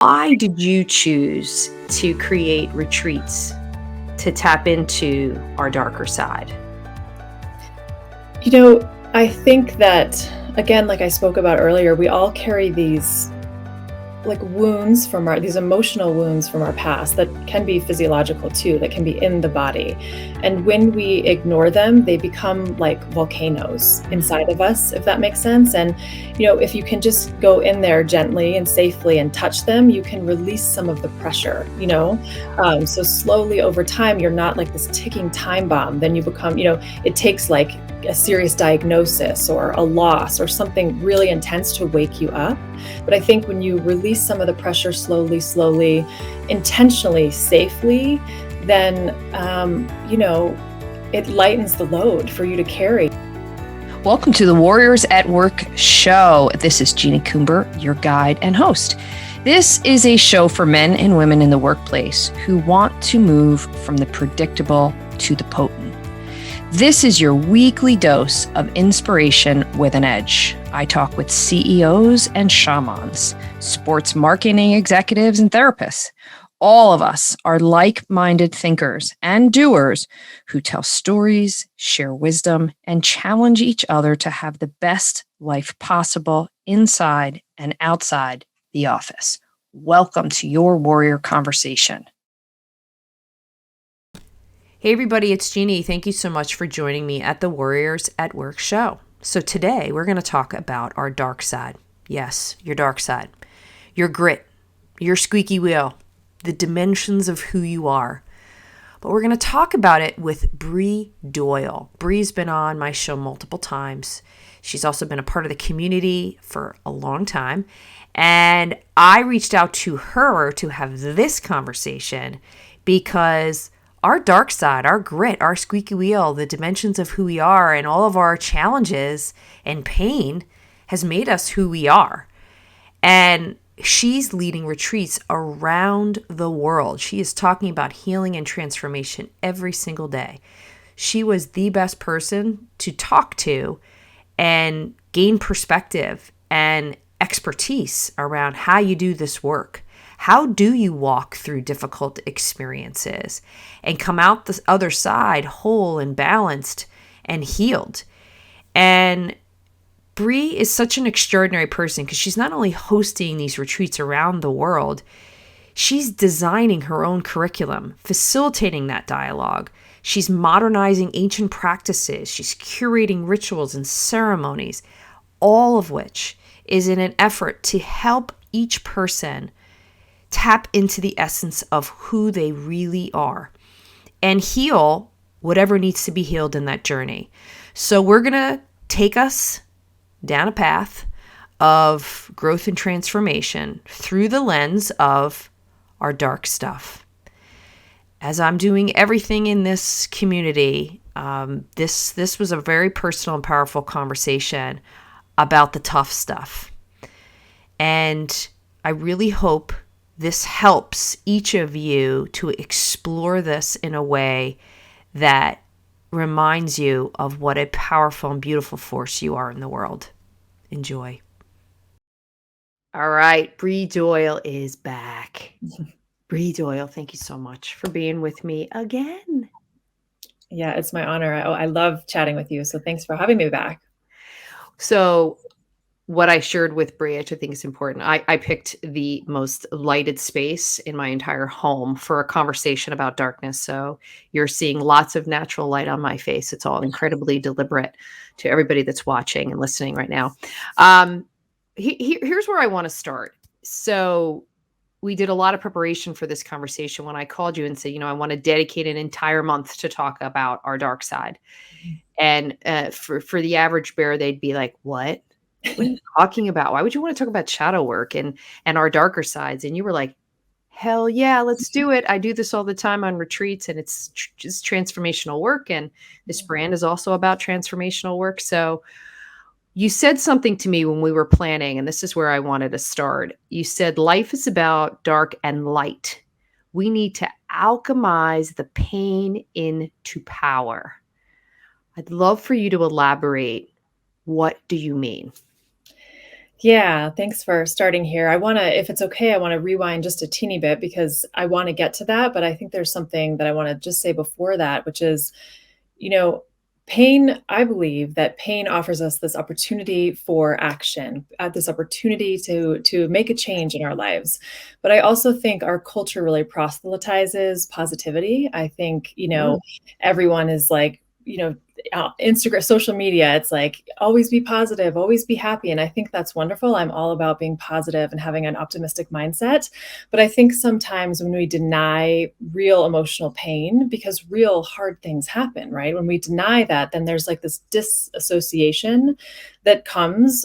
Why did you choose to create retreats to tap into our darker side? I think that, again, like I spoke about earlier, we all carry these like wounds from these emotional wounds from our past that can be physiological too, that can be in the body. And when we ignore them, they become like volcanoes inside of us, if that makes sense. And, if you can just go in there gently and safely and touch them, you can release some of the pressure. So slowly over time, you're not like this ticking time bomb. Then you become, it takes like a serious diagnosis or a loss or something really intense to wake you up. But I think when you release some of the pressure slowly, intentionally, safely, then, it lightens the load for you to carry. Welcome to the Warriors at Work show. This is Jeanie Coomber, your guide and host. This is a show for men and women in the workplace who want to move from the predictable to the potent. This is your weekly dose of inspiration with an edge. I talk with CEOs and shamans, sports marketing executives and therapists. All of us are like-minded thinkers and doers who tell stories, share wisdom, and challenge each other to have the best life possible inside and outside the office. Welcome to your Warrior Conversation. Hey everybody, it's Jeanie. Thank you so much for joining me at the Warriors at Work show. So today we're going to talk about our dark side. Yes, your dark side. Your grit, your squeaky wheel, the dimensions of who you are. But we're going to talk about it with Brie Doyle. Brie's been on my show multiple times. She's also been a part of the community for a long time. And I reached out to her to have this conversation because our dark side, our grit, our squeaky wheel, the dimensions of who we are and all of our challenges and pain has made us who we are. And she's leading retreats around the world. She is talking about healing and transformation every single day. She was the best person to talk to and gain perspective and expertise around how you do this work. How do you walk through difficult experiences and come out the other side whole and balanced and healed? And Brie is such an extraordinary person because she's not only hosting these retreats around the world, she's designing her own curriculum, facilitating that dialogue. She's modernizing ancient practices. She's curating rituals and ceremonies, all of which is in an effort to help each person tap into the essence of who they really are and heal whatever needs to be healed in that journey. So we're going to take us down a path of growth and transformation through the lens of our dark stuff. As I'm doing everything in this community, this was a very personal and powerful conversation about the tough stuff. And I really hope this helps each of you to explore this in a way that reminds you of what a powerful and beautiful force you are in the world. Enjoy. All right, Brie Doyle is back. Brie Doyle, thank you so much for being with me again. Yeah, it's my honor. I love chatting with you. So thanks for having me back. So what I shared with Brie, which I think is important, I picked the most lighted space in my entire home for a conversation about darkness. So you're seeing lots of natural light on my face. It's all incredibly deliberate to everybody that's watching and listening right now. Here's where I want to start. So we did a lot of preparation for this conversation when I called you and said, I want to dedicate an entire month to talk about our dark side. And for the average bear, they'd be like, what? What are you talking about? Why would you want to talk about shadow work and our darker sides? And you were like, hell yeah, let's do it. I do this all the time on retreats and it's just transformational work. And this brand is also about transformational work. So you said something to me when we were planning, and this is where I wanted to start. You said life is about dark and light. We need to alchemize the pain into power. I'd love for you to elaborate. What do you mean? Yeah, thanks for starting here. If it's okay, I want to rewind just a teeny bit because I want to get to that, but I think there's something that I want to just say before that, which is, you know, I believe that pain offers us this opportunity for action, this opportunity to make a change in our lives. But I also think our culture really proselytizes positivity. I think, Mm. everyone is like, Instagram, social media, it's like always be positive, always be happy. And I think that's wonderful. I'm all about being positive and having an optimistic mindset. But I think sometimes when we deny real emotional pain, because real hard things happen, right? When we deny that, then there's like this disassociation that comes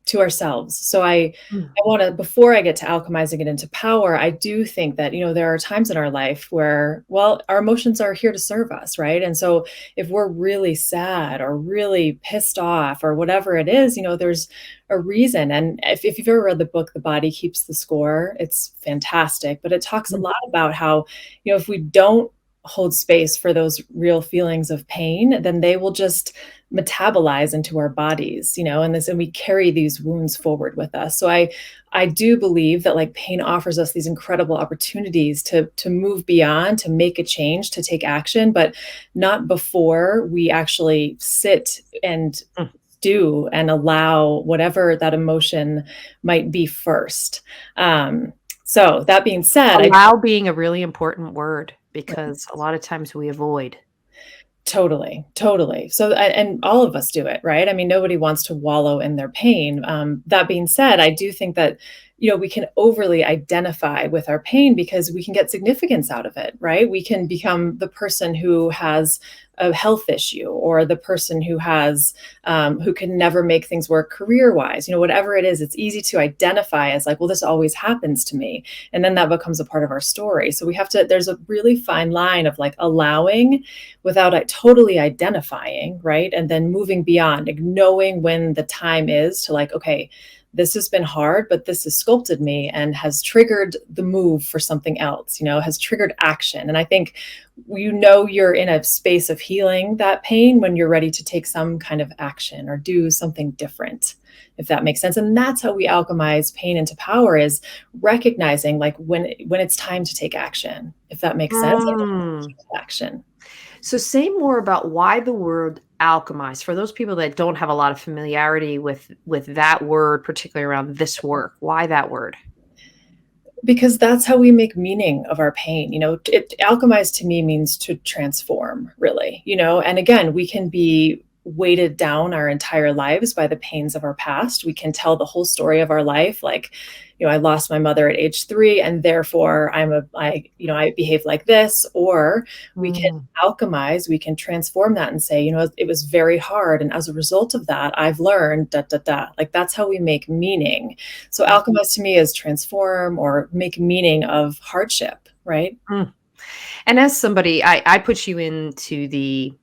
to ourselves. So Mm. I want to, before I get to alchemizing it into power, I do think that, there are times in our life where, well, our emotions are here to serve us, right? And so if we're really sad or really pissed off or whatever it is, there's a reason. And if you've ever read the book, The Body Keeps the Score, it's fantastic. But it talks a Mm. lot about how, if we don't hold space for those real feelings of pain, then they will just metabolize into our bodies, and we carry these wounds forward with us. So I do believe that like pain offers us these incredible opportunities to move beyond, to make a change, to take action, but not before we actually sit and Mm. do and allow whatever that emotion might be first. So that being said, I Allow being a really important word because a lot of times we avoid. Totally, totally. So, and all of us do it, right? I mean, nobody wants to wallow in their pain. That being said, I do think that, we can overly identify with our pain because we can get significance out of it, right? We can become the person who has a health issue or the person who can never make things work career wise, whatever it is, it's easy to identify as like, well, this always happens to me. And then that becomes a part of our story. So there's a really fine line of like allowing without totally identifying, right? And then moving beyond, like knowing when the time is to like, okay, this has been hard, but this has sculpted me and has triggered the move for something else, has triggered action. And I think, you're in a space of healing that pain when you're ready to take some kind of action or do something different, if that makes sense. And that's how we alchemize pain into power, is recognizing like when it's time to take action, if that makes sense. Mm. Action. So say more about why the word alchemize for those people that don't have a lot of familiarity with that word, particularly around this work. Why that word? Because that's how we make meaning of our pain. Alchemize to me means to transform, really, and again, we can be weighted down our entire lives by the pains of our past. We can tell the whole story of our life, like, I lost my mother at age 3 and therefore I behave like this. Or we can Mm. alchemize, we can transform that and say, it was very hard, and as a result of that I've learned da da da. Like, that's how we make meaning. So Mm. alchemize to me is transform or make meaning of hardship, right? Mm. And as somebody, I put you into the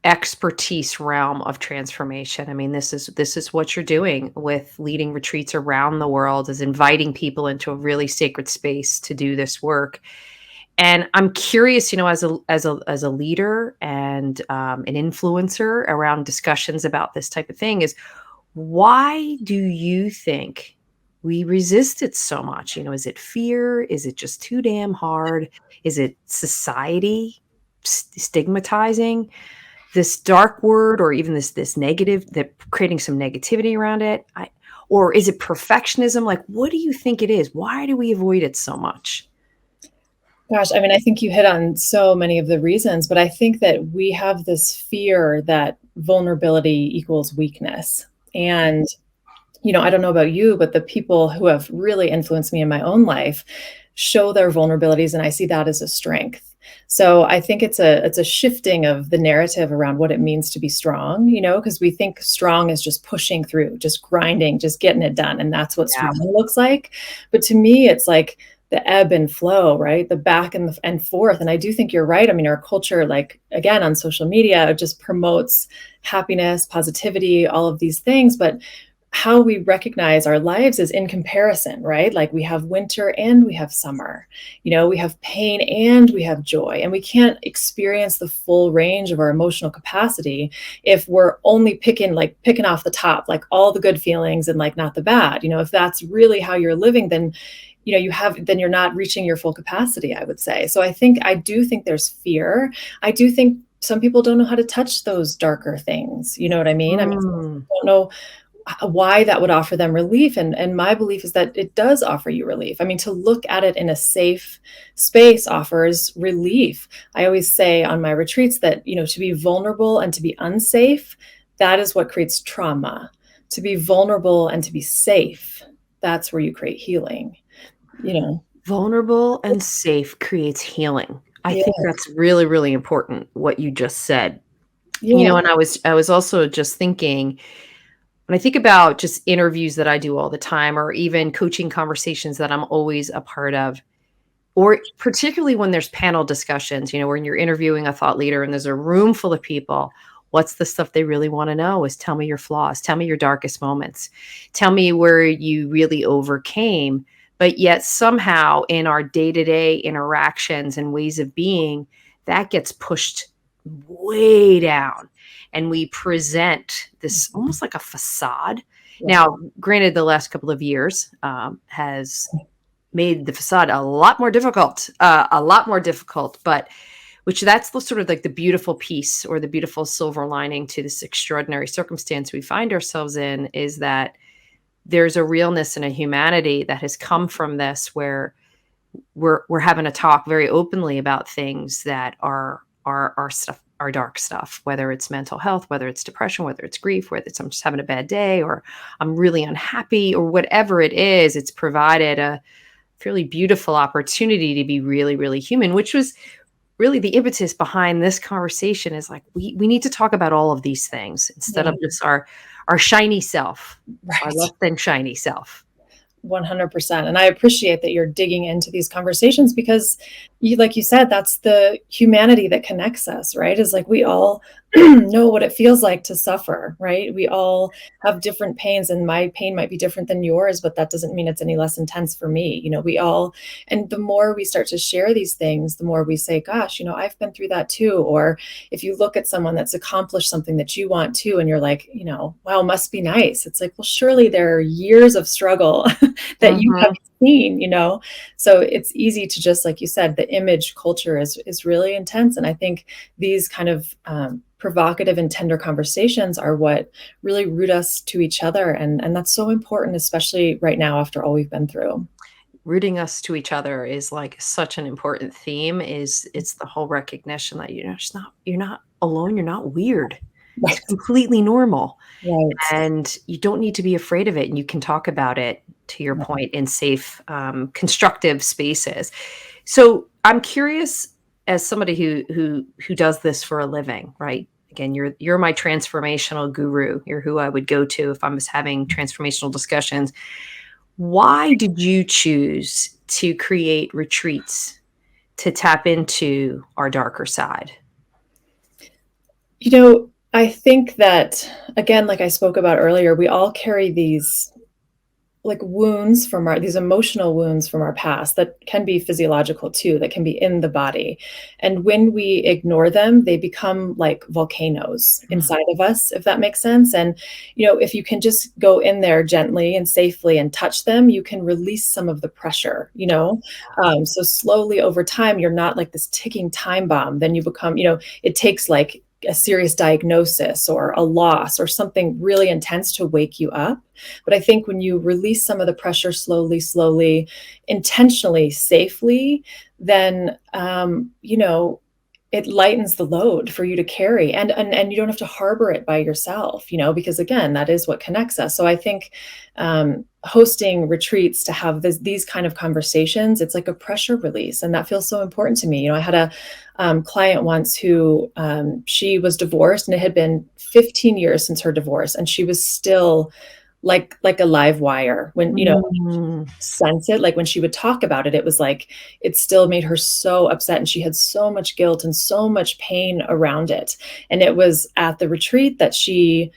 expertise realm of transformation. I mean, this is what you're doing with leading retreats around the world, is inviting people into a really sacred space to do this work. And I'm curious, as a leader and an influencer around discussions about this type of thing, is why do you think we resist it so much? Is it fear? Is it just too damn hard? Is it society stigmatizing this dark word, or even this negative, that creating some negativity around it? Or is it perfectionism? Like, what do you think it is? Why do we avoid it so much? Gosh, I mean, I think you hit on so many of the reasons, but I think that we have this fear that vulnerability equals weakness. And, I don't know about you, but the people who have really influenced me in my own life show their vulnerabilities, and I see that as a strength. So I think it's a shifting of the narrative around what it means to be strong, because we think strong is just pushing through, just grinding, just getting it done, and that's what Yeah. strong looks like. But to me, it's like the ebb and flow, right? The back and forth. And I do think you're right. I mean, our culture, like again, on social media, it just promotes happiness, positivity, all of these things. But how we recognize our lives is in comparison, right? Like we have winter and we have summer, we have pain and we have joy, and we can't experience the full range of our emotional capacity if we're only picking off the top, like all the good feelings and like not the bad. If that's really how you're living, then then you're not reaching your full capacity, I would say. So I do think there's fear. I do think some people don't know how to touch those darker things. You know what I mean? I mean, some people Mm. don't know why that would offer them relief. And my belief is that it does offer you relief. I mean, to look at it in a safe space offers relief. I always say on my retreats that, to be vulnerable and to be unsafe, that is what creates trauma. To be vulnerable and to be safe, that's where you create healing, you know. Vulnerable and safe creates healing. I Yeah. think that's really, really important what you just said. Yeah. And I was also just thinking, when I think about just interviews that I do all the time, or even coaching conversations that I'm always a part of, or particularly when there's panel discussions, when you're interviewing a thought leader and there's a room full of people, what's the stuff they really want to know is, tell me your flaws, tell me your darkest moments, tell me where you really overcame. But yet somehow in our day-to-day interactions and ways of being, that gets pushed way down. And we present this almost like a facade. Yeah. Now, granted, the last couple of years has made the facade a lot more difficult, but which that's the sort of like the beautiful piece, or the beautiful silver lining to this extraordinary circumstance we find ourselves in, is that there's a realness and a humanity that has come from this, where we're having to talk very openly about things that are our stuff, our dark stuff, whether it's mental health, whether it's depression, whether it's grief, whether it's I'm just having a bad day, or I'm really unhappy, or whatever it is. It's provided a fairly beautiful opportunity to be really, really human, which was really the impetus behind this conversation. Is like, we need to talk about all of these things instead Yeah. of just our shiny self, our Right. less than shiny self. 100%. And I appreciate that you're digging into these conversations, because like you said, that's the humanity that connects us, right? Is like we all know what it feels like to suffer, right? We all have different pains, and my pain might be different than yours, but that doesn't mean it's any less intense for me. We all, and the more we start to share these things, the more we say, gosh, I've been through that too. Or if you look at someone that's accomplished something that you want to, and you're like, wow, must be nice. It's like, well, surely there are years of struggle that you Mhm. haven't seen. So it's easy to, just like you said, the image culture is really intense. And I think these kind of provocative and tender conversations are what really root us to each other. And that's so important, especially right now after all we've been through. Rooting us to each other is like such an important theme. It's the whole recognition that you're not alone, you're not weird. It's Right. completely normal. Right. And you don't need to be afraid of it, and you can talk about it, to your Yeah. point, in safe, constructive spaces. So I'm curious, as somebody who does this for a living, right? Again, you're my transformational guru. You're who I would go to if I was having transformational discussions. Why did you choose to create retreats to tap into our darker side? I think that, again, like I spoke about earlier, we all carry these like wounds from these emotional wounds from our past that can be physiological too, that can be in the body. And when we ignore them, they become like volcanoes Mm. inside of us, if that makes sense. And, if you can just go in there gently and safely and touch them, you can release some of the pressure. So slowly over time, you're not like this ticking time bomb. Then you become, it takes like a serious diagnosis or a loss or something really intense to wake you up. But I think when you release some of the pressure slowly, intentionally, safely, then, it lightens the load for you to carry, and you don't have to harbor it by yourself, because again, that is what connects us. So I think hosting retreats to have these kind of conversations, it's like a pressure release, and that feels so important to me. I had a client once who she was divorced, and it had been 15 years since her divorce, and she was still like a live wire when Mm. sense it. Like when she would talk about it, it was like it still made her so upset, and she had so much guilt and so much pain around it. And it was at the retreat that she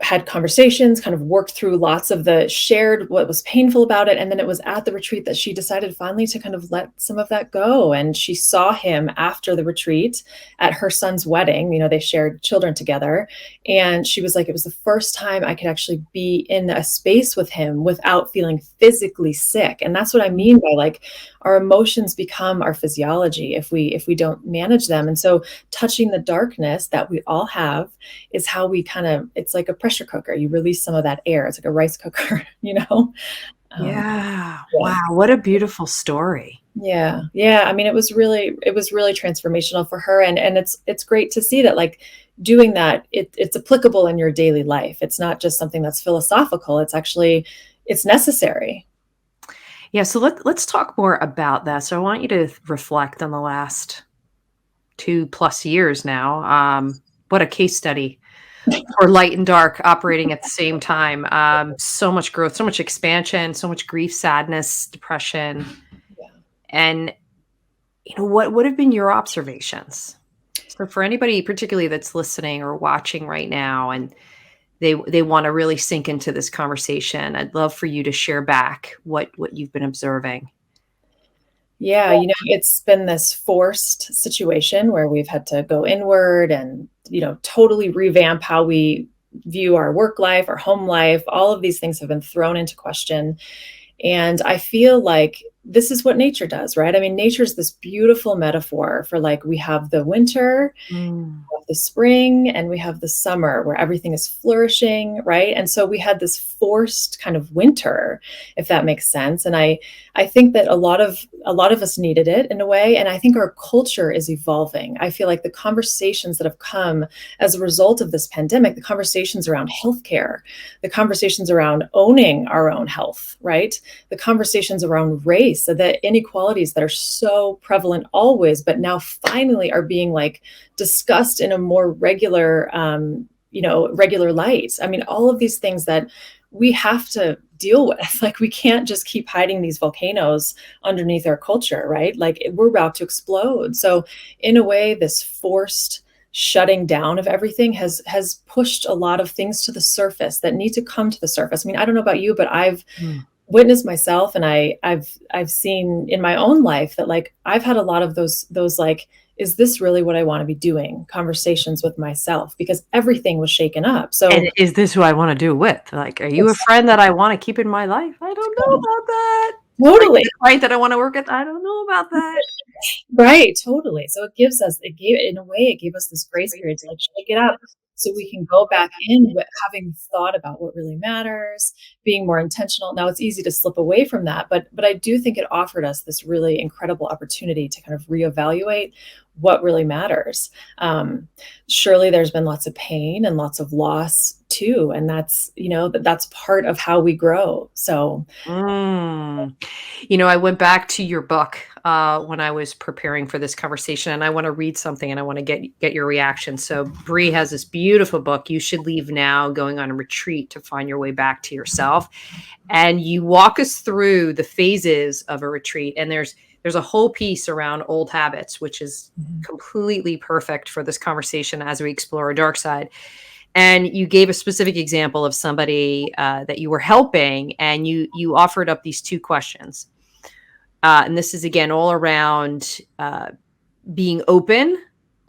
had conversations, kind of worked through lots of shared what was painful about it. And then it was at the retreat that she decided finally to kind of let some of that go. And she saw him after the retreat at her son's wedding. They shared children together. And she was like, it was the first time I could actually be in a space with him without feeling physically sick. And that's what I mean by like, our emotions become our physiology if we don't manage them. And so touching the darkness that we all have is how we it's like a pressure cooker. You release some of that air. It's like a rice cooker, Um, Yeah. yeah. Wow. What a beautiful story. Yeah. Yeah. I mean, it was really transformational for her. And it's great to see that like doing that, it's applicable in your daily life. It's not just something that's philosophical. It's necessary. Yeah. So let's talk more about that. So I want you to reflect on the last 2+ years now. What a case study for light and dark operating at the same time. So much growth, so much expansion, so much grief, sadness, depression. Yeah. And what have been your observations? So for anybody particularly that's listening or watching right now and they want to really sink into this conversation, I'd love for you to share back what you've been observing. Yeah, it's been this forced situation where we've had to go inward and, totally revamp how we view our work life, our home life. All of these things have been thrown into question. And I feel like this is what nature does, right? I mean, nature's this beautiful metaphor for like we have the winter, Mm. we have the spring, and we have the summer where everything is flourishing, right? And so we had this forced kind of winter, if that makes sense. And I think that a lot of us needed it in a way, and I think our culture is evolving. I feel like the conversations that have come as a result of this pandemic, the conversations around healthcare, the conversations around owning our own health, right? The conversations around race, the inequalities that are so prevalent always, but now finally are being like discussed in a more regular light. I mean, all of these things that we have to deal with. Like, we can't just keep hiding these volcanoes underneath our culture, right? Like, we're about to explode. So, in a way, this forced shutting down of everything has pushed a lot of things to the surface that need to come to the surface. I mean, I don't know about you, but I've Mm. witnessed myself, and I've seen in my own life that like I've had a lot of those like, is this really what I want to be doing? Conversations with myself, because everything was shaken up. So And is this who I want to do with? Like, are you a it's friend that I want to keep in my life? I don't know about that. Are you totally. the client that I want to work with? I don't know about that. Right, totally. So in a way, it gave us this grace period to like shake it up so we can go back in with having thought about what really matters, being more intentional. Now it's easy to slip away from that, but I do think it offered us this really incredible opportunity to kind of reevaluate what really matters. Um, Surely there's been lots of pain and lots of loss too, and that's part of how we grow. So Mm. I went back to your book when I was preparing for this conversation, and I want to read something, and I want to get your reaction. So, Brie has this beautiful book, "You Should Leave Now: Going on a Retreat to Find Your Way Back to Yourself," and you walk us through the phases of a retreat. And there's a whole piece around old habits, which is Mhm. completely perfect for this conversation as we explore our dark side. And you gave a specific example of somebody that you were helping, and you offered up these two questions. And this is again all around being open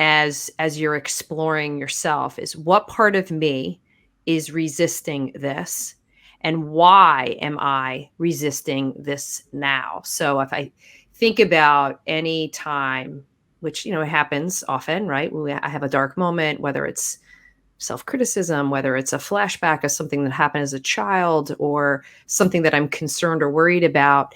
as you're exploring yourself. Is what part of me is resisting this, and why am I resisting this now? So if I think about any time, which it happens often, right? I have a dark moment, whether it's self-criticism, whether it's a flashback of something that happened as a child or something that I'm concerned or worried about.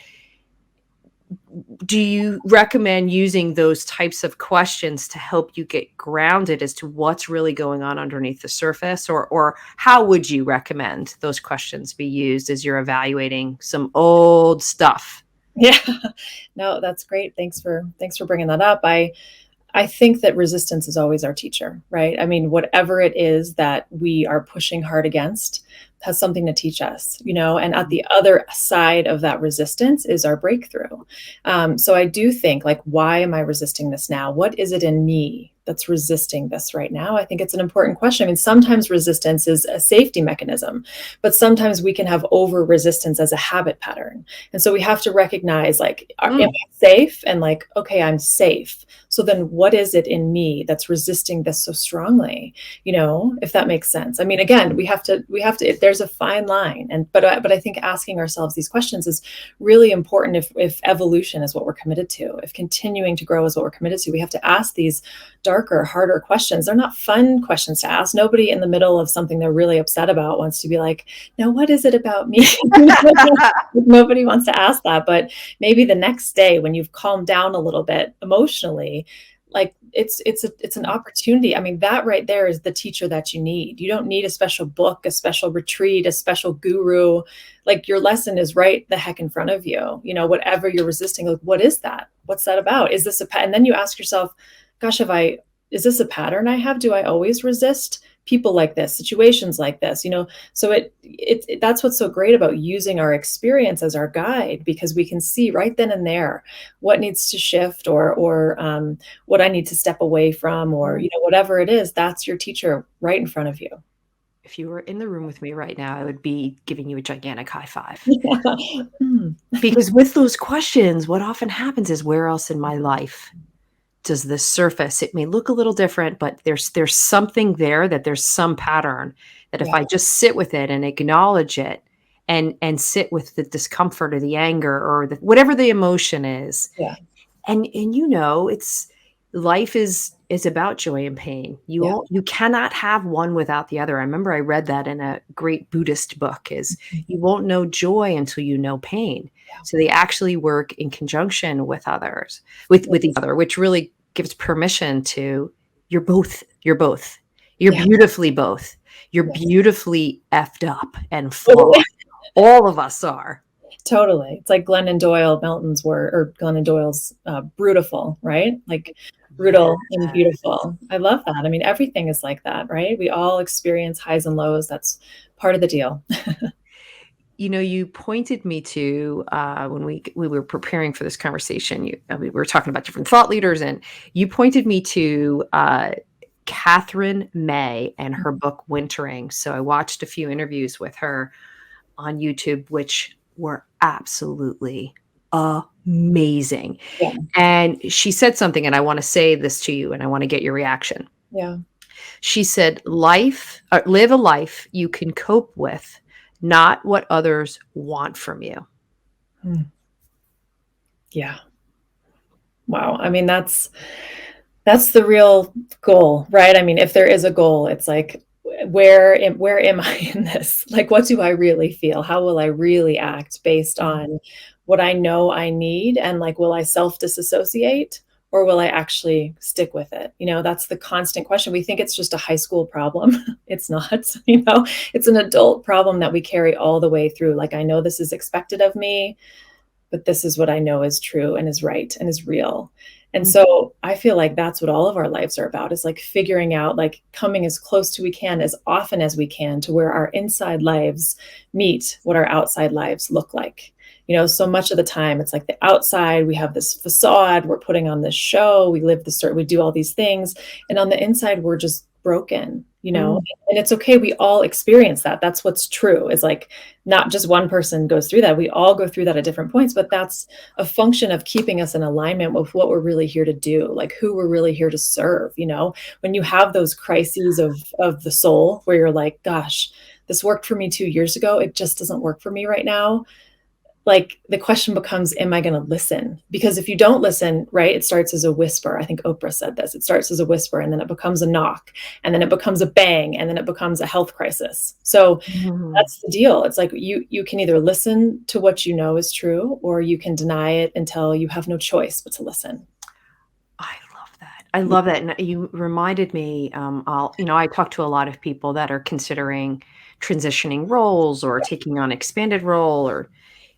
Do you recommend using those types of questions to help you get grounded as to what's really going on underneath the surface? Or how would you recommend those questions be used as you're evaluating some old stuff? Yeah. No, that's great. Thanks for bringing that up. I think that resistance is always our teacher, right? I mean, whatever it is that we are pushing hard against has something to teach us, and at the other side of that resistance is our breakthrough. So I do think, like, why am I resisting this now? What is it in me that's resisting this right now? I think it's an important question. I mean, sometimes resistance is a safety mechanism, but sometimes we can have over resistance as a habit pattern. And so we have to recognize, like, am I safe? And like, okay, I'm safe. So then what is it in me that's resisting this so strongly? If that makes sense. I mean, again, we have to, there's a fine line. But I think asking ourselves these questions is really important if evolution is what we're committed to, if continuing to grow is what we're committed to. We have to ask these darker, harder questions. They're not fun questions to ask. Nobody in the middle of something they're really upset about wants to be like, now what is it about me? Nobody wants to ask that. But maybe the next day when you've calmed down a little bit emotionally, like it's an opportunity. I mean, that right there is the teacher that you need. You don't need a special book, a special retreat, a special guru. Like, your lesson is right the heck in front of you. Whatever you're resisting, like, what is that? What's that about? Is this and then you ask yourself, gosh, is this a pattern I have? Do I always resist people like this, situations like this? So that's what's so great about using our experience as our guide, because we can see right then and there what needs to shift, or what I need to step away from, or whatever it is. That's your teacher right in front of you. If you were in the room with me right now, I would be giving you a gigantic high five. Because with those questions, what often happens is, where else in my life does this surface? It may look a little different, but there's something there, that there's some pattern that if I just sit with it and acknowledge it, and sit with the discomfort or the anger or whatever the emotion is. Yeah. And it's life is about joy and pain. You cannot have one without the other. I remember I read that in a great Buddhist book, is you won't know joy until you know pain. So they actually work in conjunction with others, with each other, which really gives permission to, you're both. You're beautifully both. You're beautifully effed up and flawed. All of us are. Totally. It's like Glennon Doyle's Brutiful, right? Like, brutal and beautiful. I love that. I mean, everything is like that, right? We all experience highs and lows. That's part of the deal. You pointed me to, when we were preparing for this conversation, we were talking about different thought leaders, and you pointed me to Catherine May and her book Wintering. So I watched a few interviews with her on YouTube, which were absolutely amazing. Yeah. And she said something, and I want to say this to you, and I want to get your reaction. Yeah. She said, live a life you can cope with, not what others want from you. Yeah. Wow. I mean, that's the real goal, right? I mean, if there is a goal, it's like, where am I in this? Like, what do I really feel? How will I really act based on what I know I need? And like, will I self-disassociate, or will I actually stick with it? That's the constant question. We think it's just a high school problem. It's not, it's an adult problem that we carry all the way through. Like, I know this is expected of me, but this is what I know is true and is right and is real. And so I feel like that's what all of our lives are about, is like figuring out, like coming as close to we can, as often as we can, to where our inside lives meet what our outside lives look like. So much of the time it's like the outside, we have this facade, we're putting on this show, we do all these things. And on the inside, we're just broken, and it's okay. We all experience that. That's what's true, is like, not just one person goes through that. We all go through that at different points, but that's a function of keeping us in alignment with what we're really here to do, like who we're really here to serve. When you have those crises of the soul, where you're like, gosh, this worked for me 2 years ago, it just doesn't work for me right now. Like, the question becomes, am I going to listen? Because if you don't listen, right, it starts as a whisper. I think Oprah said this. It starts as a whisper, and then it becomes a knock, and then it becomes a bang, and then it becomes a health crisis. So that's the deal. It's like, you can either listen to what you know is true, or you can deny it until you have no choice but to listen. I love that. And you reminded me, I talk to a lot of people that are considering transitioning roles, or taking on expanded role, or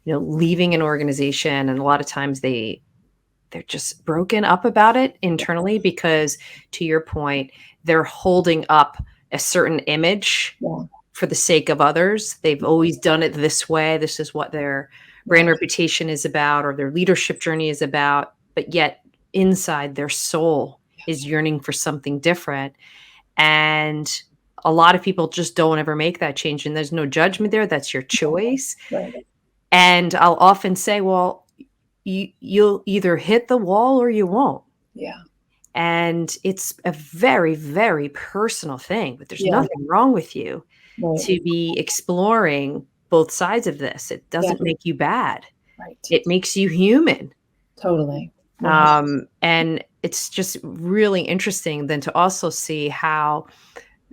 leaving an organization. And a lot of times they're just broken up about it internally, because, to your point, they're holding up a certain image for the sake of others. They've always done it this way. This is what their brand reputation is about, or their leadership journey is about. But yet inside, their soul is yearning for something different. And a lot of people just don't ever make that change. And there's no judgment there. That's your choice. Right. And I'll often say, well, you'll either hit the wall or you won't. Yeah. And it's a very, very personal thing, but there's Yeah. nothing wrong with you Right. to be exploring both sides of this. It Yeah. doesn't make you bad. Right. It makes you human. Totally. 100%. And it's just really interesting then to also see how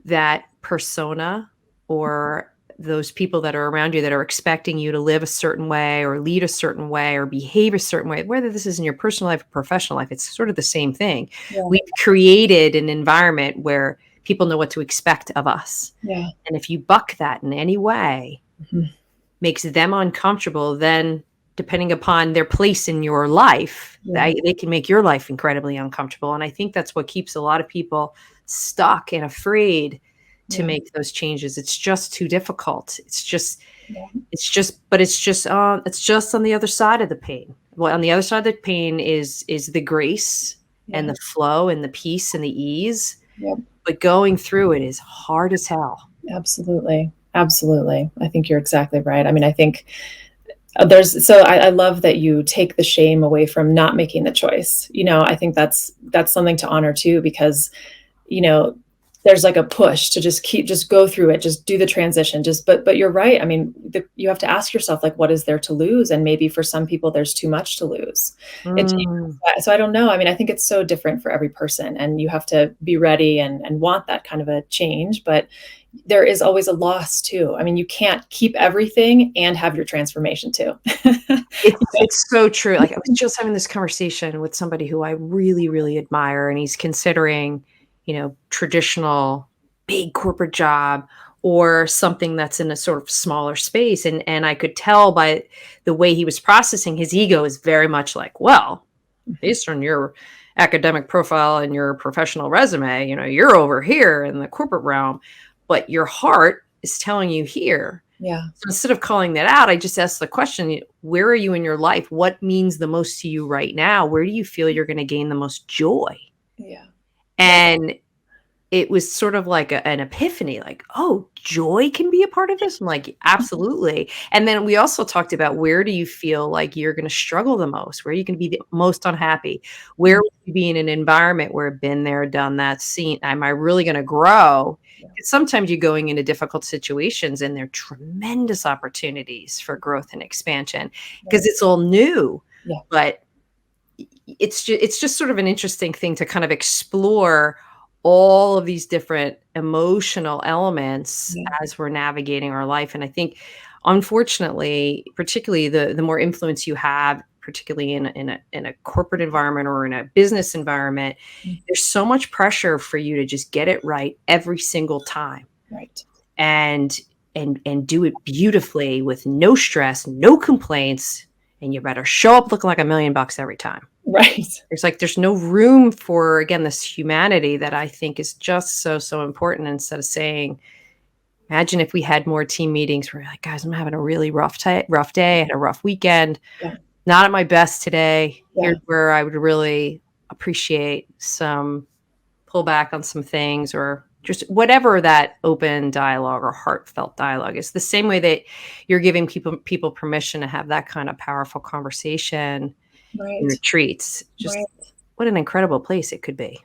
that persona or those people that are around you that are expecting you to live a certain way or lead a certain way or behave a certain way, whether this is in your personal life or professional life, it's sort of the same thing. Yeah. We've created an environment where people know what to expect of us. Yeah. And if you buck that in any way, makes them uncomfortable, then depending upon their place in your life, they can make your life incredibly uncomfortable. And I think that's what keeps a lot of people stuck and afraid to make those changes. It's just too difficult. It's just on the other side of the pain. Well, on the other side of the pain is the grace and the flow and the peace and the ease. Yep. But going through it is hard as hell. Absolutely. Absolutely. I think you're exactly right. I mean, I think I love that you take the shame away from not making the choice. I think that's something to honor too, because, there's like a push to just go through it, just do the transition, but you're right. I mean, you have to ask yourself, like, what is there to lose? And maybe for some people there's too much to lose. So I don't know. I mean, I think it's so different for every person, and you have to be ready and want that kind of a change, but there is always a loss too. I mean, you can't keep everything and have your transformation too. It's so true. Like, I was just having this conversation with somebody who I really, really admire, and he's considering, traditional big corporate job or something that's in a sort of smaller space. And I could tell by the way he was processing, his ego is very much like, well, based on your academic profile and your professional resume, you're over here in the corporate realm, but your heart is telling you here. Yeah. So instead of calling that out, I just asked the question, where are you in your life? What means the most to you right now? Where do you feel you're going to gain the most joy? Yeah. And it was sort of like an epiphany, like, oh, joy can be a part of this. I'm like, absolutely. And then we also talked about, where do you feel like you're going to struggle the most? Where are you going to be the most unhappy? Where would you be in an environment where I've been there, done that, seen? Am I really going to grow? Sometimes you're going into difficult situations and there are tremendous opportunities for growth and expansion because it's all new. Yeah. But it's just sort of an interesting thing to kind of explore all of these different emotional elements as we're navigating our life. And I think, unfortunately, particularly the more influence you have, particularly in a corporate environment or in a business environment, there's so much pressure for you to just get it right every single time. Right. And do it beautifully with no stress, no complaints, and you better show up looking like $1 million every time. Right. There's no room for, again, this humanity that I think is just so important. Instead of saying, imagine if we had more team meetings where you're like, guys, I'm having a really rough day. I had a rough weekend. Yeah. Not at my best today. Yeah. Here's where I would really appreciate some pullback on some things, or just whatever that open dialogue or heartfelt dialogue is. The same way that you're giving people permission to have that kind of powerful conversation in retreats. Just what an incredible place it could be.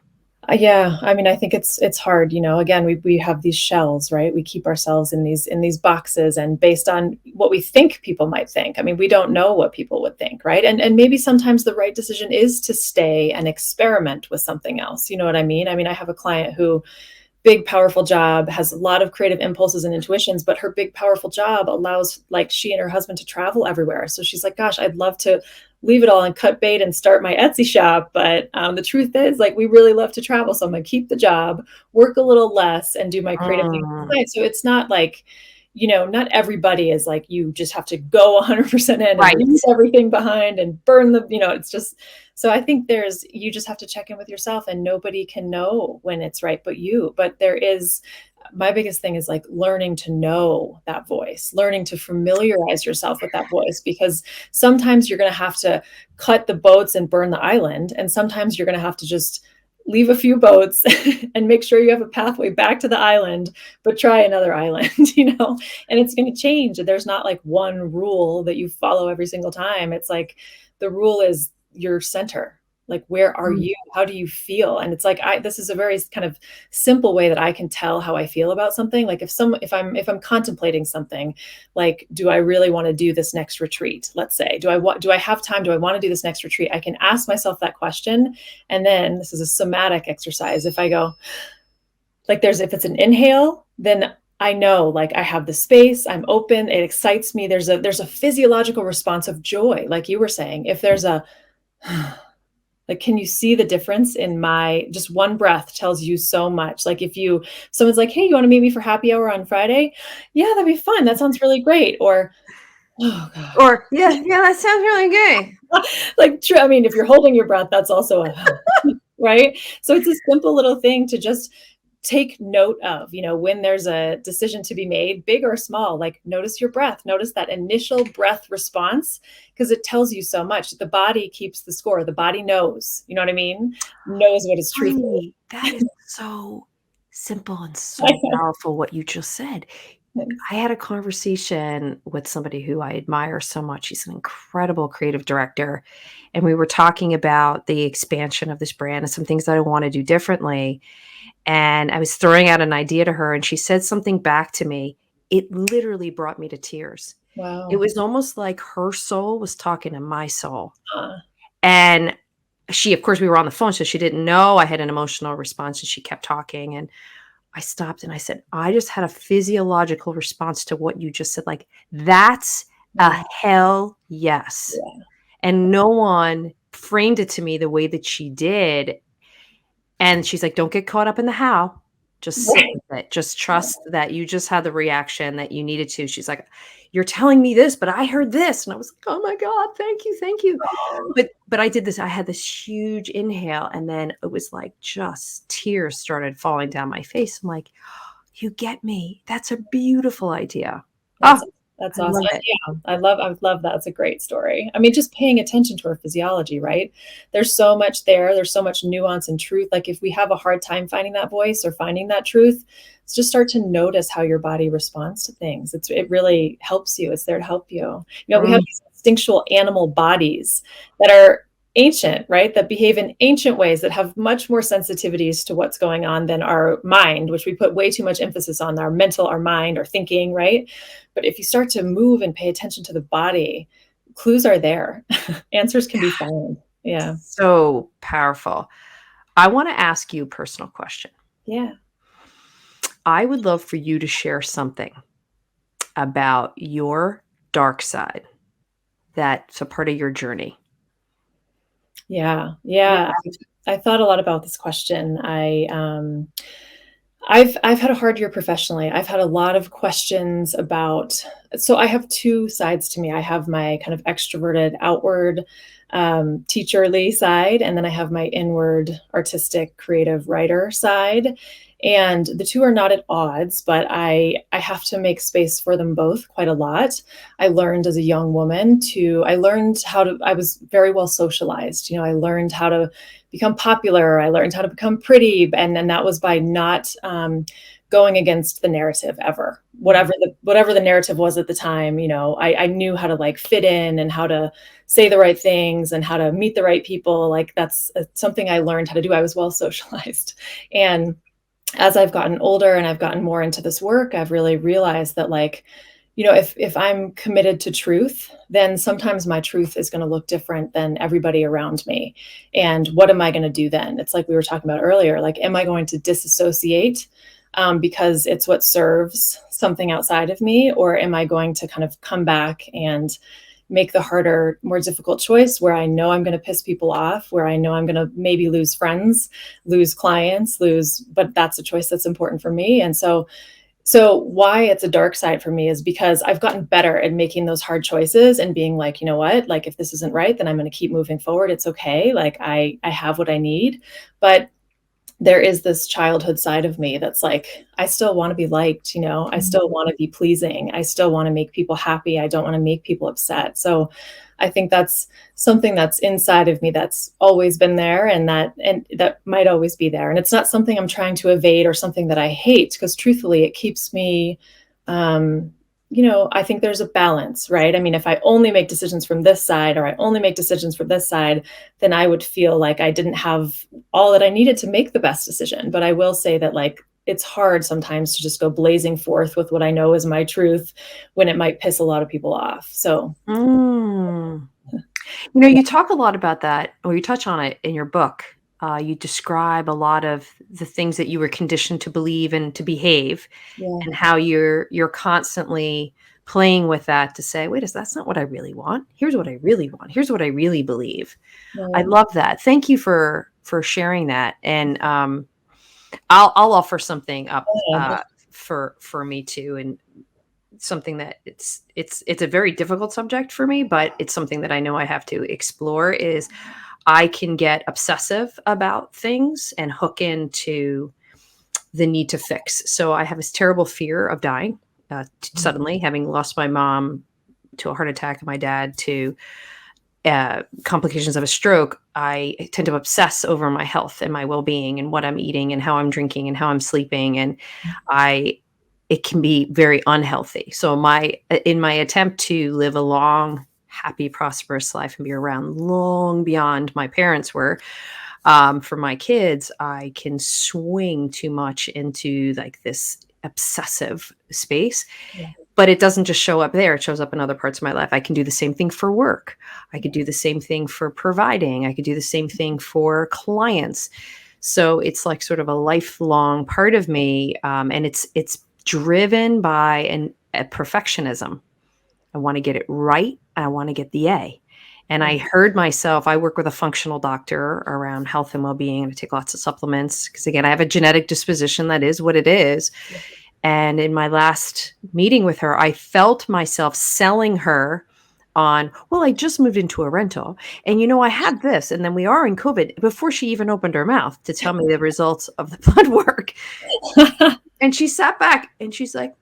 Yeah. I mean, I think it's hard, again, we have these shells, right? We keep ourselves in these boxes, and based on what we think people might think. I mean, we don't know what people would think, right? And maybe sometimes the right decision is to stay and experiment with something else. You know what I mean? I mean, I have a client who, big, powerful job, has a lot of creative impulses and intuitions, but her big, powerful job allows, like, she and her husband to travel everywhere. So she's like, gosh, I'd love to leave it all and cut bait and start my Etsy shop. But the truth is, like, we really love to travel. So I'm going to keep the job, work a little less, and do my creative thing. So it's not like, not everybody is like, you just have to go 100% in and leave everything behind and burn it's just, so I think you just have to check in with yourself, and nobody can know when it's right but you. But my biggest thing is, like, learning to know that voice, learning to familiarize yourself with that voice, because sometimes you're going to have to cut the boats and burn the island. And sometimes you're going to have to just leave a few boats and make sure you have a pathway back to the island, but try another island, and it's going to change. There's not like one rule that you follow every single time. It's like the rule is your center. Like, where are Mm. you? How do you feel? And it's like, this is a very kind of simple way that I can tell how I feel about something. Like if I'm contemplating something, like, do I really want to do this next retreat? Let's say, do I have time? Do I want to do this next retreat? I can ask myself that question. And then this is a somatic exercise. If I go, like, if it's an inhale, then I know, like, I have the space, I'm open, it excites me. There's a physiological response of joy, like you were saying. If there's a like, can you see the difference in just one breath tells you so much. Like, someone's like, hey, you want to meet me for happy hour on Friday? Yeah, that'd be fun. That sounds really great. Or, oh God. Or yeah, that sounds really good. Like, true. I mean, if you're holding your breath, that's also right. So it's a simple little thing to just take note of, when there's a decision to be made, big or small. Like, notice your breath, notice that initial breath response, because it tells you so much. The body keeps the score. The body knows, you know what I mean? Knows what is true. Right. That is so simple and so powerful what you just said. I had a conversation with somebody who I admire so much. He's an incredible creative director. And we were talking about the expansion of this brand and some things that I want to do differently. And I was throwing out an idea to her, and she said something back to me. It literally brought me to tears. It Wow. was almost like her soul was talking to my soul. Uh, And of course, we were on the phone, so she didn't know I had an emotional response, and she kept talking. And I stopped and I said, I just had a physiological response to what you just said. Like, that's a hell yes. yeah. And no one framed it to me the way that she did. And she's like, don't get caught up in the how. Just sit Right. with it. Just trust that you just had the reaction that you needed to. She's like, you're telling me this, but I heard this. And I was like, oh my God, thank you, thank you. But I did this. I had this huge inhale, and then it was like just tears started falling down my face. I'm like, you get me. That's a beautiful idea. That's Oh, that's I awesome. love it. Yeah, I love that. It's a great story. I mean, just paying attention to our physiology, right? There's so much there. There's so much nuance and truth. Like, if we have a hard time finding that voice or finding that truth, just start to notice how your body responds to things. It really helps you. It's there to help you. We have Mm. these instinctual animal bodies that are ancient, right? That behave in ancient ways, that have much more sensitivities to what's going on than our mind, which we put way too much emphasis on, our mental, our mind, our thinking, right? But if you start to move and pay attention to the body, clues are there. Answers can be found. Yeah. So powerful. I want to ask you a personal question. Yeah. I would love for you to share something about your dark side that's a part of your journey. Yeah. Yeah. I thought a lot about this question. I've had a hard year professionally. I've had a lot of questions about, so I have two sides to me. I have my kind of extroverted, outward, teacherly side, and then I have my inward, artistic, creative writer side. And the two are not at odds, but I have to make space for them both quite a lot. I learned as a young woman I was very well socialized. I learned how to become popular. I learned how to become pretty. And then that was by not going against the narrative ever. Whatever the narrative was at the time, I knew how to like fit in and how to say the right things and how to meet the right people. Like, that's something I learned how to do. I was well socialized. And as I've gotten older and I've gotten more into this work, I've really realized that, like, if I'm committed to truth, then sometimes my truth is going to look different than everybody around me. And what am I going to do then? It's like we were talking about earlier, like, am I going to disassociate because it's what serves something outside of me? Or am I going to kind of come back and make the harder, more difficult choice where I know I'm going to piss people off, where I know I'm going to maybe lose friends, lose clients, but that's a choice that's important for me. And so why it's a dark side for me is because I've gotten better at making those hard choices and being like, you know what, like, if this isn't right, then I'm going to keep moving forward. It's okay. Like, I have what I need. But there is this childhood side of me that's like, I still want to be liked, I still want to be pleasing. I still want to make people happy. I don't want to make people upset. So I think that's something that's inside of me that's always been there, and that might always be there. And it's not something I'm trying to evade or something that I hate, because truthfully, it keeps me, I think there's a balance, right? I mean, if I only make decisions from this side, or I only make decisions from this side, then I would feel like I didn't have all that I needed to make the best decision. But I will say that, like, it's hard sometimes to just go blazing forth with what I know is my truth when it might piss a lot of people off. So, You talk a lot about that, or you touch on it in your book. You describe a lot of the things that you were conditioned to believe and to behave, yeah, and how you're constantly playing with that to say, wait, that's not what I really want. Here's what I really want. Here's what I really believe. I right. love that. Thank you for sharing that. And I'll offer something up Yeah, for me too, and something that it's a very difficult subject for me, but it's something that I know I have to explore. Is I can get obsessive about things and hook into the need to fix. So I have this terrible fear of dying suddenly, having lost my mom to a heart attack and my dad to complications of a stroke. I tend to obsess over my health and my well-being and what I'm eating and how I'm drinking and how I'm sleeping. And it can be very unhealthy. So in my attempt to live a long, happy, prosperous life and be around long beyond my parents were, for my kids, I can swing too much into like this obsessive space. yeah, But it doesn't just show up there. It shows up in other parts of my life. I can do the same thing for work. I could do the same thing for providing. I could do the same thing for clients. So it's like sort of a lifelong part of me. And it's driven by a perfectionism. I want to get it right. I want to get the A. And I heard myself, I work with a functional doctor around health and well-being, and I take lots of supplements because, again, I have a genetic disposition. That is what it is. yeah, And in my last meeting with her, I felt myself selling her on, well, I just moved into a rental and, I had this. And then we are in COVID before she even opened her mouth to tell me the results of the blood work. And she sat back and she's like,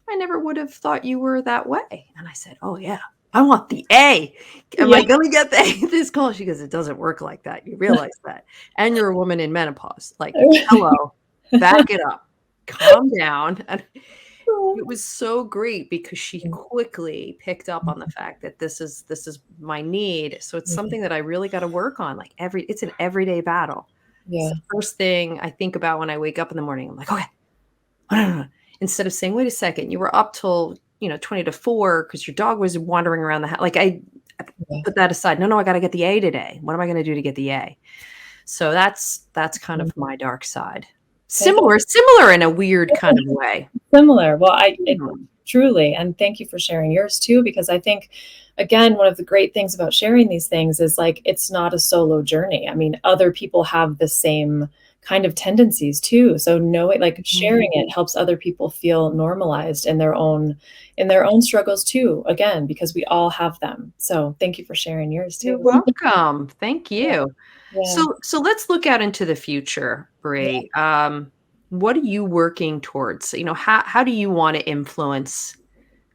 I never would have thought you were that way. And I said, oh, yeah, I want the A. Am I yeah, going to get the A this call? She goes, it doesn't work like that. You realize that. And you're a woman in menopause. Like, hello, back it up. Calm down. And it was so great because she quickly picked up on the fact that this is my need. So it's something that I really got to work on. Like it's an everyday battle. It's yeah, the first thing I think about when I wake up in the morning. I'm like, okay, instead of saying, wait a second, you were up till 20 to 4 because your dog was wandering around the house. Like I yeah. put that aside. No, I got to get the A today. What am I going to do to get the A? So that's kind of my dark side. Thank Similar in a weird kind of way. Similar. Well, Mhm. truly, and thank you for sharing yours too, because I think, again, one of the great things about sharing these things is, like, it's not a solo journey. I mean, other people have the same kind of tendencies too. So knowing, like, sharing it helps other people feel normalized in their own struggles too, again, because we all have them. So thank you for sharing yours You're too. welcome. Thank you. Yeah. So let's look out into the future, Yeah. Brie. What are you working towards? How do you want to influence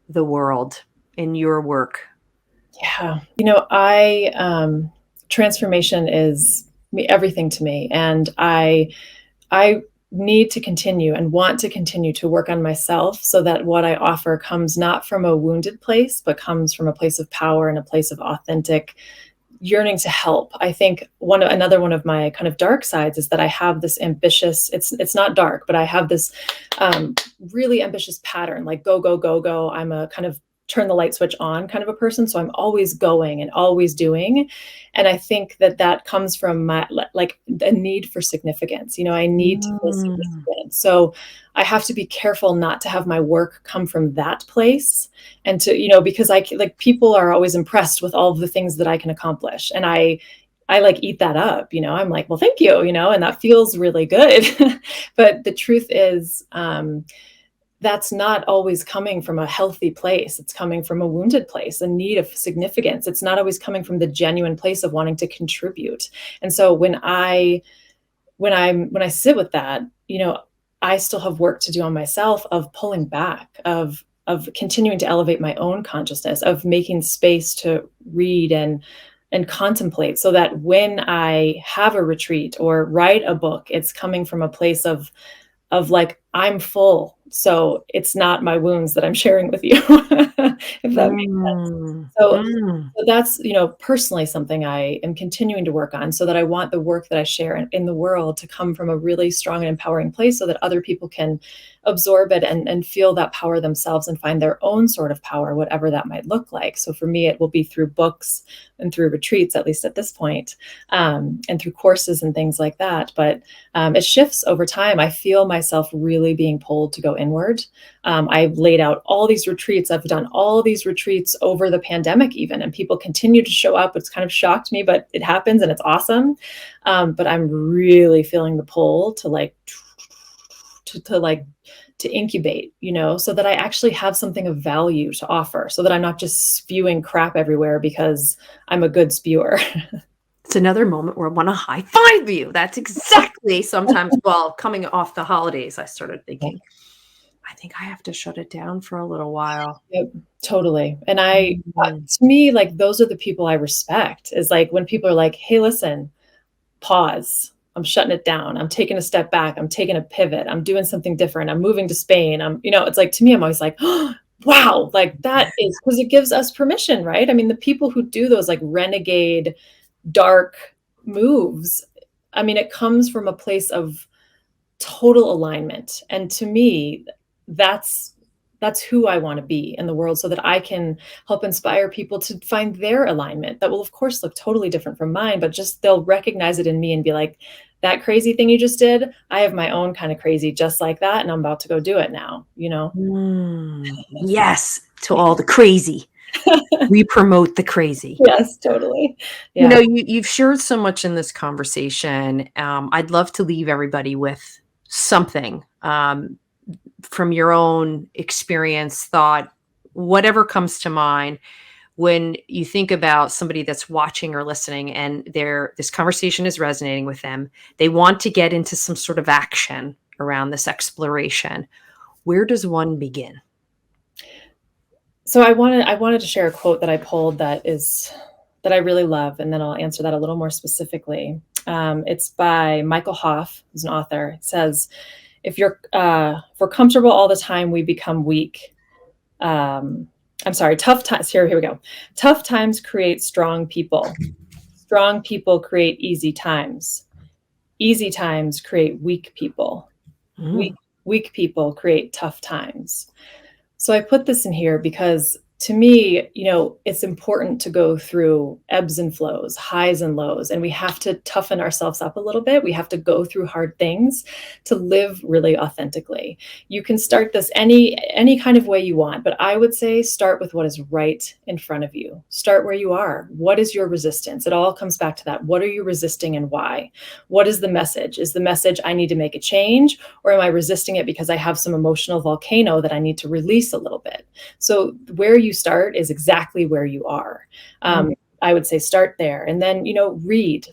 the world in your work? Yeah. Transformation is everything to me. And I need to continue and want to continue to work on myself so that what I offer comes not from a wounded place, but comes from a place of power and a place of authentic yearning to help. I think another one of my kind of dark sides is that I have this ambitious, it's not dark, but I have this really ambitious pattern, like go, go, go, go. I'm a kind of turn the light switch on kind of a person. So I'm always going and always doing. And I think that comes from my, like, a need for significance. I need to feel Mm. significant. So I have to be careful not to have my work come from that place, and to, because like, people are always impressed with all of the things that I can accomplish. And I like eat that up, I'm like, well, thank you, and that feels really good. But the truth is, that's not always coming from a healthy place. It's coming from a wounded place, a need of significance. It's not always coming from the genuine place of wanting to contribute. And so when I when I sit with that, I still have work to do on myself of pulling back, of continuing to elevate my own consciousness, of making space to read and contemplate, so that when I have a retreat or write a book, it's coming from a place of like, I'm full. So it's not my wounds that I'm sharing with you, if that makes sense. Mm, So, mm. so that's, personally something I am continuing to work on, so that I want the work that I share in the world to come from a really strong and empowering place, so that other people can absorb it and feel that power themselves and find their own sort of power, whatever that might look like. So for me, it will be through books and through retreats, at least at this point, and through courses and things like that. But it shifts over time. I feel myself really being pulled to go inward. I've laid out all these retreats. I've done all these retreats over the pandemic even, and people continue to show up. It's kind of shocked me, but it happens and it's awesome. But I'm really feeling the pull to like, to incubate, so that I actually have something of value to offer, so that I'm not just spewing crap everywhere because I'm a good spewer. It's another moment where I want to high five you. That's exactly sometimes, well, coming off the holidays, I started thinking, I think I have to shut it down for a little while. Yep, totally. And Mm. to me, like, those are the people I respect, is like when people are like, hey, listen, pause. I'm shutting it down. I'm taking a step back. I'm taking a pivot. I'm doing something different. I'm moving to Spain. It's like, to me, I'm always like, oh, wow, like that is because it gives us permission, right? I mean, the people who do those like renegade, dark moves, I mean, it comes from a place of total alignment. And to me, that's that's who I want to be in the world, so that I can help inspire people to find their alignment that will of course look totally different from mine, but just they'll recognize it in me and be like, that crazy thing you just did, I have my own kind of crazy just like that, and I'm about to go do it now. Yes, to all the crazy. We promote the crazy. Yes, totally. Yeah. You've shared so much in this conversation. I'd love to leave everybody with something from your own experience, thought, whatever comes to mind when you think about somebody that's watching or listening and this conversation is resonating with them. They want to get into some sort of action around this exploration. Where does one begin? So I wanted to share a quote that I pulled that I really love, and then I'll answer that a little more specifically. It's by Michael Hoff, who's an author. It says, if we're comfortable all the time, we become weak. I'm sorry, tough times. Here we go. Tough times create strong people. Strong people create easy times. Easy times create weak people. Mm. Weak people create tough times. So I put this in here because to me, it's important to go through ebbs and flows, highs and lows, and we have to toughen ourselves up a little bit. We have to go through hard things to live really authentically. You can start this any kind of way you want, but I would say start with what is right in front of you. Start where you are. What is your resistance? It all comes back to that. What are you resisting and why? What is the message? Is the message I need to make a change, or am I resisting it because I have some emotional volcano that I need to release a little bit? So where you start is exactly where you are. I would say start there, and then, read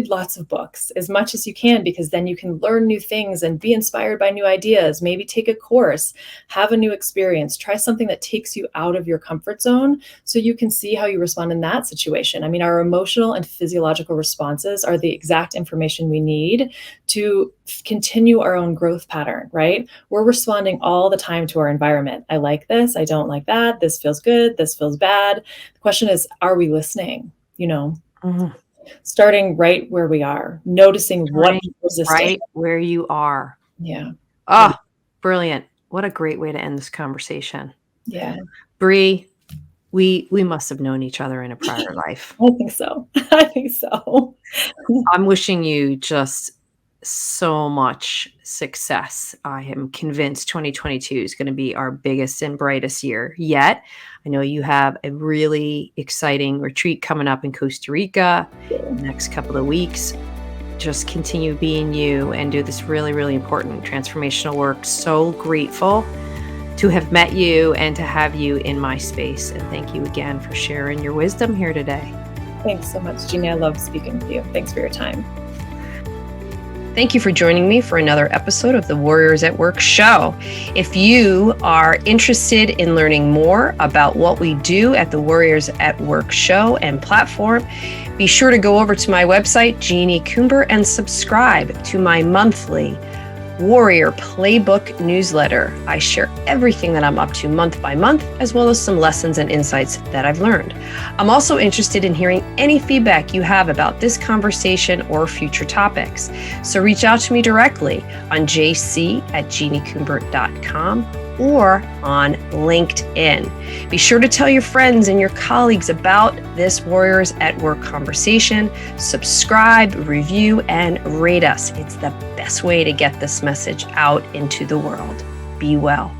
lots of books as much as you can, because then you can learn new things and be inspired by new ideas. Maybe take a course, have a new experience, try something that takes you out of your comfort zone so you can see how you respond in that situation. I mean, our emotional and physiological responses are the exact information we need to continue our own growth pattern, right? We're responding all the time to our environment. I like this, I don't like that, this feels good, this feels bad. The question is, are we listening? Mhm. Starting right where we are, noticing what Right, we're resisting. right where you are. Yeah. Yeah. Ah, brilliant. What a great way to end this conversation. Yeah. Brie, we must have known each other in a prior life. I think so. I think so. I'm wishing you just so much success. I am convinced 2022 is going to be our biggest and brightest year yet. I know you have a really exciting retreat coming up in Costa Rica in the next couple of weeks. Just continue being you and do this really, really important transformational work. So grateful to have met you and to have you in my space. And thank you again for sharing your wisdom here today. Thanks so much, Jeannie. I love speaking with you. Thanks for your time. Thank you for joining me for another episode of the Warriors at Work show. If you are interested in learning more about what we do at the Warriors at Work show and platform, be sure to go over to my website, Jeanie Coomber, and subscribe to my monthly Warrior Playbook newsletter. I share everything that I'm up to month by month, as well as some lessons and insights that I've learned. I'm also interested in hearing any feedback you have about this conversation or future topics. So reach out to me directly on jc@jeanniecoomber.com or on LinkedIn. Be sure to tell your friends and your colleagues about this Warriors at Work conversation. Subscribe, review, and rate us. It's the best way to get this message out into the world. Be well.